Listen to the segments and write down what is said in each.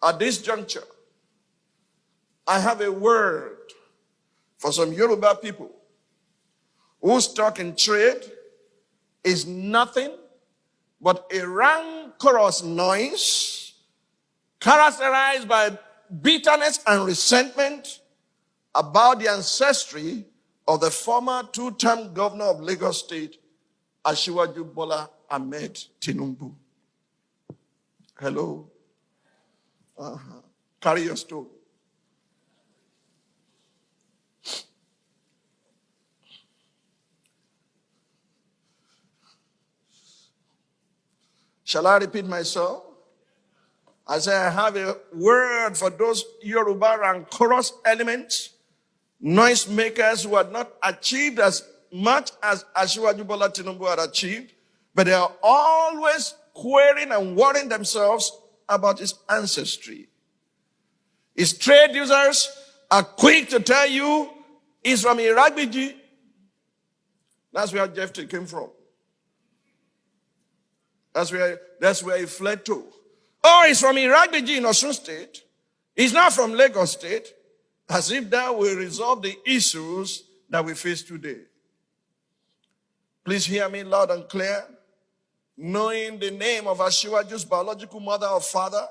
At this juncture, I have a word for some Yoruba people whose stock in trade is nothing but a rancorous noise characterized by bitterness and resentment about the ancestry of the former two-term governor of Lagos State, Asiwaju Bola Ahmed Tinubu. Hello? Carry your story. Shall I repeat myself? I say I have a word for those Yoruba rancorous elements, noisemakers who had not achieved as much as Asiwaju Bola Tinubu had achieved, but they are always querying and worrying themselves about his ancestry. His trade users are quick to tell you he's from Iragbiji. That's where Jephthah came from. That's where he fled to. Oh, he's from Iragbiji in Osun State. He's not from Lagos State. As if that will resolve the issues that we face today. Please hear me loud and clear. Knowing the name of Asiwaju's biological mother or father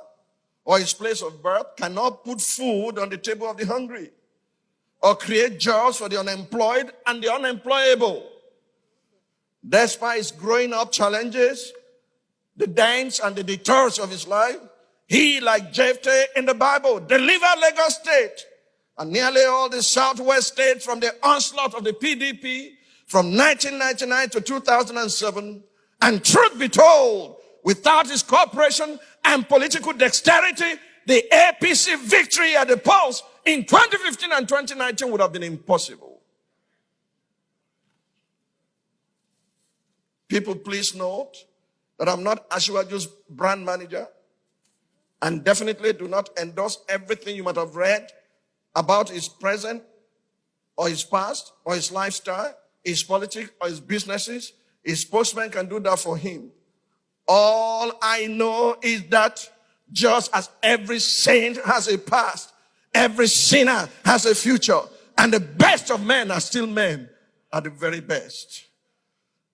or his place of birth cannot put food on the table of the hungry or create jobs for the unemployed and the unemployable. Despite his growing up challenges, the dents and the detours of his life, he, like Jephthah in the Bible, delivered Lagos State and nearly all the southwest states from the onslaught of the PDP from 1999 to 2007. And truth be told, without his cooperation and political dexterity, the APC victory at the polls in 2015 and 2019 would have been impossible. People, please note that I'm not Asiwaju's brand manager and definitely do not endorse everything you might have read about his present or his past or his lifestyle, his politics or his businesses. His spokesman can do that for him. All I know is that just as every saint has a past, every sinner has a future, and the best of men are still men at the very best.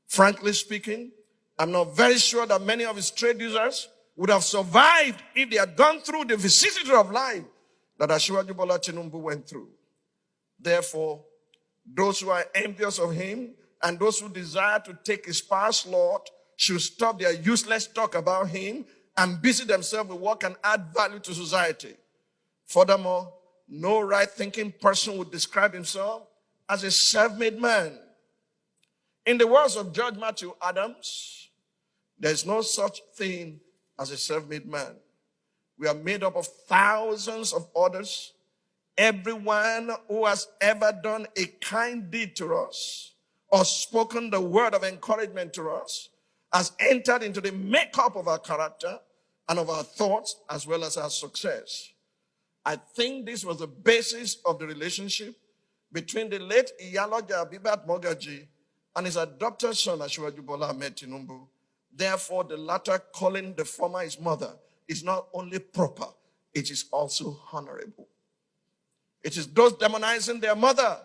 Frankly speaking, I'm not very sure that many of his trade users would have survived if they had gone through the vicissitudes of life that Asiwaju Bola Tinubu went through. Therefore, those who are envious of him and those who desire to take his past Lord should stop their useless talk about him and busy themselves with what can add value to society. Furthermore, no right-thinking person would describe himself as a self-made man. In the words of Judge Matthew Adams, there's no such thing as a self-made man. We are made up of thousands of others. Everyone who has ever done a kind deed to us or spoken the word of encouragement to us has entered into the makeup of our character and of our thoughts as well as our success. I think this was the basis of the relationship between the late Iyaloja Abibat Mogaji and his adopted son Asiwaju Bola Ahmed Tinubu. Therefore, the latter calling the former his mother is not only proper, it is also honorable. It is those demonizing their mother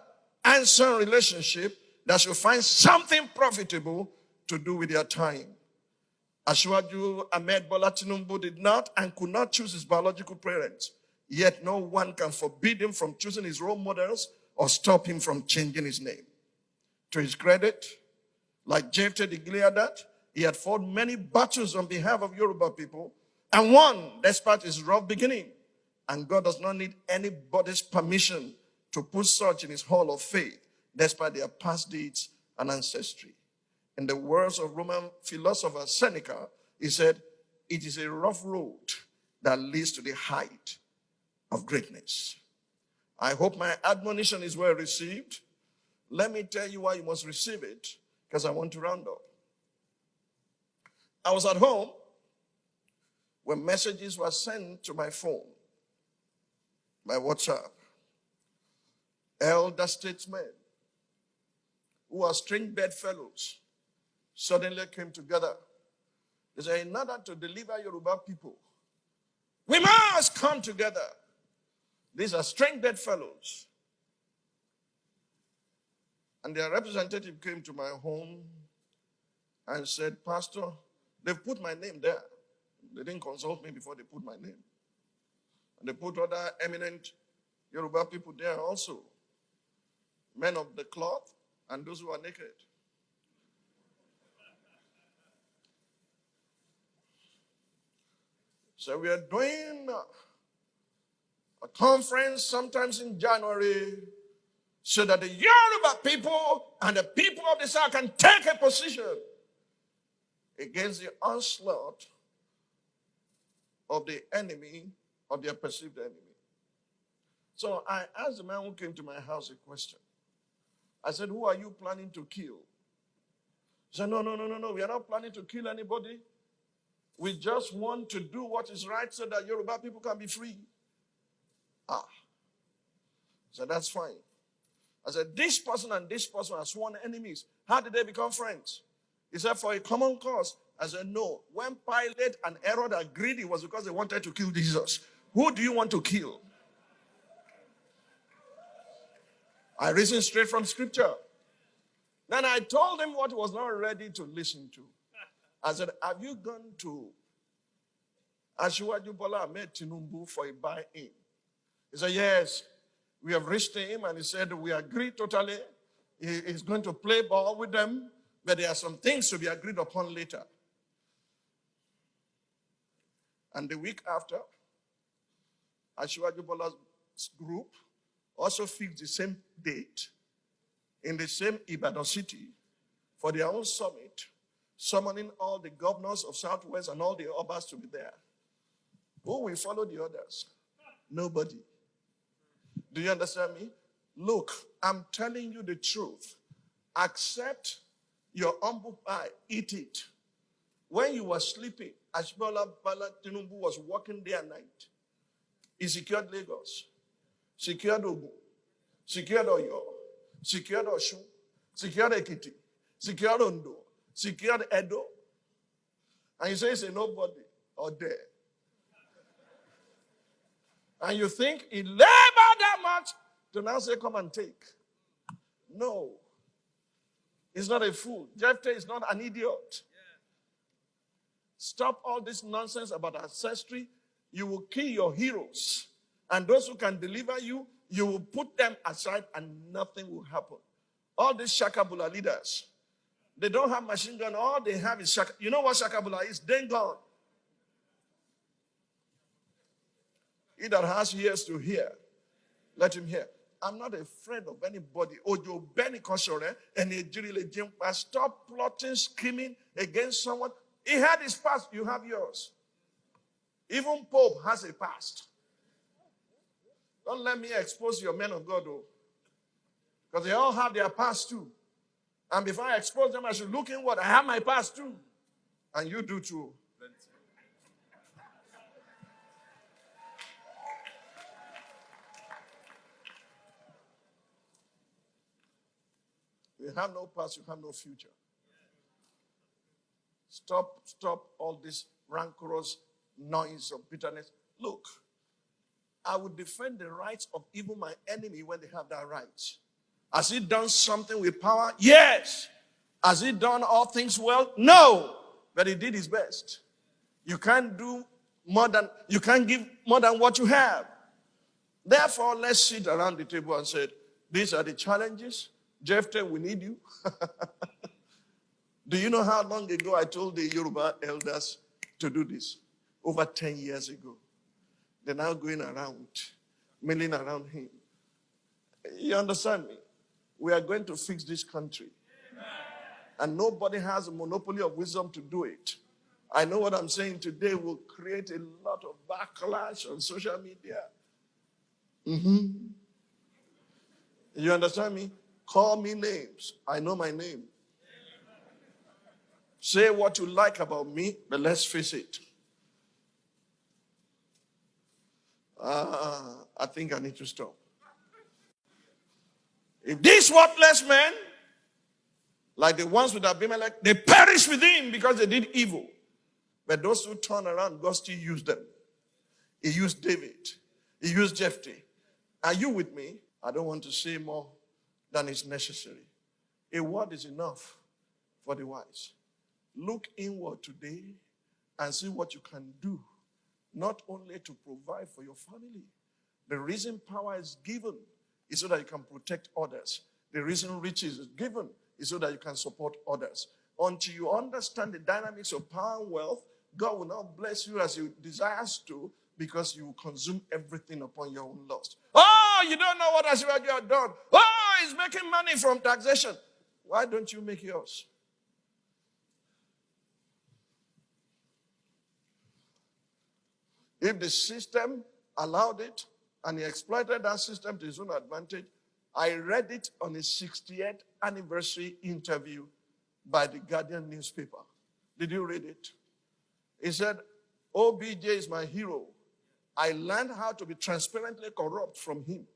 and son relationship that should find something profitable to do with their time. Asiwaju Ahmed Bola Tinubu did not and could not choose his biological parents, yet no one can forbid him from choosing his role models or stop him from changing his name. To his credit, like Jephthah the Gilead, he had fought many battles on behalf of Yoruba people and won despite his rough beginning. And God does not need anybody's permission to put such in his hall of faith despite their past deeds and ancestry. In the words of Roman philosopher Seneca, he said, "It is a rough road that leads to the height of greatness." I hope my admonition is well received. Let me tell you why you must receive it, because I want to round up. I was at home when messages were sent to my phone, my WhatsApp. Elder statesmen who are string bedfellows suddenly came together. They said, in order to deliver Yoruba people We must come together. These are strength-dead fellows. And their representative came to my home and said, Pastor, they've put my name there. They didn't consult me before they put my name. And they put other eminent Yoruba people there also. Men of the cloth and those who are naked. So we are doing a conference sometimes in January so that the Yoruba people and the people of the South can take a position against the onslaught of the enemy, of their perceived enemy. So I asked the man who came to my house a question. I said, who are you planning to kill? He said, no, we are not planning to kill anybody. We just want to do what is right so that Yoruba people can be free. I said, that's fine. I said, this person and this person are sworn enemies. How did they become friends? He said, for a common cause. I said, no. When Pilate and Herod agreed, it was because they wanted to kill Jesus. Who do you want to kill? I reasoned straight from scripture. Then I told him what he was not ready to listen to. I said, have you gone to Asiwaju Tinubu for a buy-in? He said, yes. We have reached him and he said, we agree totally. He is going to play ball with them, but there are some things to be agreed upon later. And the week after, Asiwaju Bola's group also fixed the same date in the same Ibadan city for their own summit, summoning all the governors of Southwest and all the Obas to be there. Who will follow the others? Nobody. Do you understand me? Look, I'm telling you the truth. Accept your humble pie, eat it. When you were sleeping, Ashbola Bala Tinubu was working day and night. He secured Lagos, secured Ogun, secured Oyo, secured Osun, secured Ekiti, secured Ondo, secured Edo. And you say it's a nobody or there. And you think he labored that much to now say, come and take. No. He's not a fool. Jephthah is not an idiot. Stop all this nonsense about ancestry. You will kill your heroes. And those who can deliver you, you will put them aside and nothing will happen. All these Shakabula leaders, they don't have machine gun. All they have is Shaka. You know what Shakabula is? Then gone. He that has ears to hear, let him hear. I'm not afraid of anybody. Ojo Benny Kosore and Ejiri. Stop plotting, screaming against someone. He had his past, you have yours. Even Pope has a past. Don't let me expose your men of God, though. Because they all have their past too. And before I expose them, I should look inward. I have my past too. And you do too. You have no past, you have no future. Stop all this rancorous noise of bitterness. Look, I would defend the rights of even my enemy when they have that right. Has he done something with power? Yes. Has he done all things well? No. But he did his best. You can't give more than what you have. Therefore, let's sit around the table and say, these are the challenges. Jephthah, we need you. Do you know how long ago I told the Yoruba elders to do this? Over 10 years ago. They're now going around, milling around him. You understand me? We are going to fix this country. And nobody has a monopoly of wisdom to do it. I know what I'm saying today will create a lot of backlash on social media. You understand me? Call me names. I know my name. Say what you like about me, but let's face it. I think I need to stop. If these worthless men, like the ones with Abimelech, they perish with him because they did evil. But those who turn around, God still used them. He used David. He used Jephthah. Are you with me? I don't want to say more than is necessary. A word is enough for the wise. Look inward today and see what you can do, not only to provide for your family. The reason power is given is so that you can protect others. The reason riches is given is so that you can support others. Until you understand the dynamics of power and wealth, God will not bless you as He desires to, because you will consume everything upon your own lust. Oh, you don't know what Asiwaju has done. Oh, he's making money from taxation. Why don't you make yours? If the system allowed it and he exploited that system to his own advantage, I read it on a 60th anniversary interview by the Guardian newspaper. Did you read it? He said, OBJ is my hero. I learned how to be transparently corrupt from him.